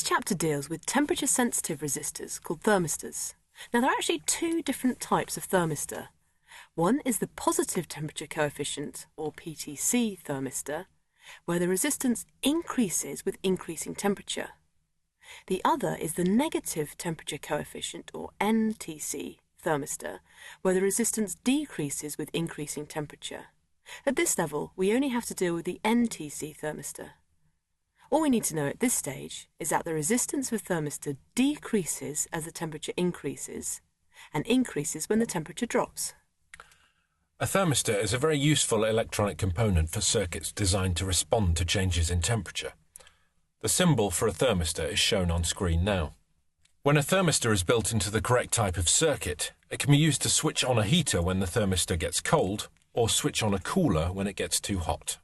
This chapter deals with temperature-sensitive resistors called thermistors. Now, there are actually two different types of thermistor. One is the positive temperature coefficient, or PTC thermistor, where the resistance increases with increasing temperature. The other is the negative temperature coefficient, or NTC thermistor, where the resistance decreases with increasing temperature. At this level, we only have to deal with the NTC thermistor. All we need to know at this stage is that the resistance of a thermistor decreases as the temperature increases and increases when the temperature drops. A thermistor is a very useful electronic component for circuits designed to respond to changes in temperature. The symbol for a thermistor is shown on screen now. When a thermistor is built into the correct type of circuit, it can be used to switch on a heater when the thermistor gets cold or switch on a cooler when it gets too hot.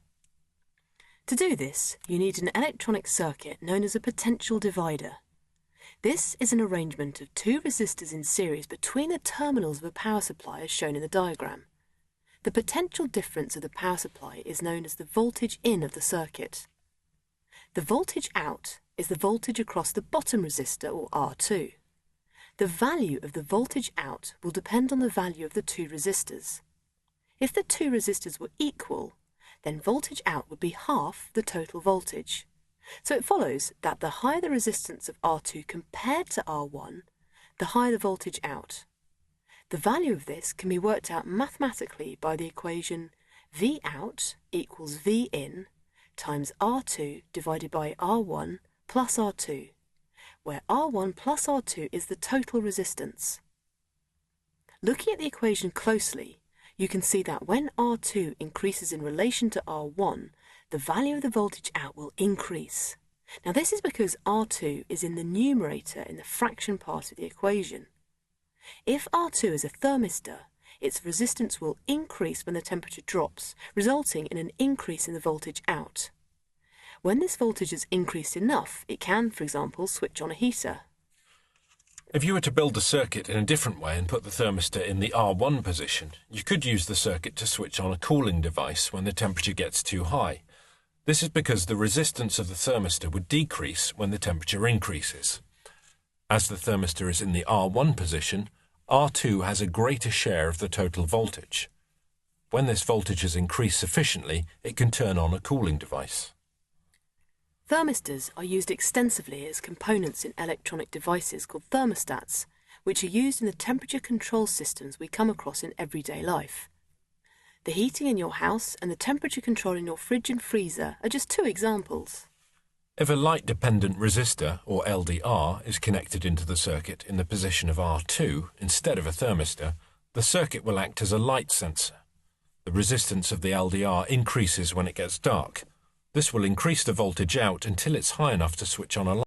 To do this, you need an electronic circuit known as a potential divider. This is an arrangement of two resistors in series between the terminals of a power supply as shown in the diagram. The potential difference of the power supply is known as the voltage in of the circuit. The voltage out is the voltage across the bottom resistor, or R2. The value of the voltage out will depend on the value of the two resistors. If the two resistors were equal, then voltage out would be half the total voltage. So it follows that the higher the resistance of R2 compared to R1, the higher the voltage out. The value of this can be worked out mathematically by the equation V out equals V in times R2 divided by R1 plus R2, where R1 plus R2 is the total resistance. Looking at the equation closely, you can see that when R2 increases in relation to R1, the value of the voltage out will increase. Now, this is because R2 is in the numerator in the fraction part of the equation. If R2 is a thermistor, its resistance will increase when the temperature drops, resulting in an increase in the voltage out. When this voltage is increased enough, it can, for example, switch on a heater. If you were to build the circuit in a different way and put the thermistor in the R1 position, you could use the circuit to switch on a cooling device when the temperature gets too high. This is because the resistance of the thermistor would decrease when the temperature increases. As the thermistor is in the R1 position, R2 has a greater share of the total voltage. When this voltage has increased sufficiently, it can turn on a cooling device. Thermistors are used extensively as components in electronic devices called thermostats, which are used in the temperature control systems we come across in everyday life. The heating in your house and the temperature control in your fridge and freezer are just two examples. If a light-dependent resistor, or LDR, is connected into the circuit in the position of R2 instead of a thermistor, the circuit will act as a light sensor. The resistance of the LDR increases when it gets dark. This will increase the voltage out until it's high enough to switch on a light.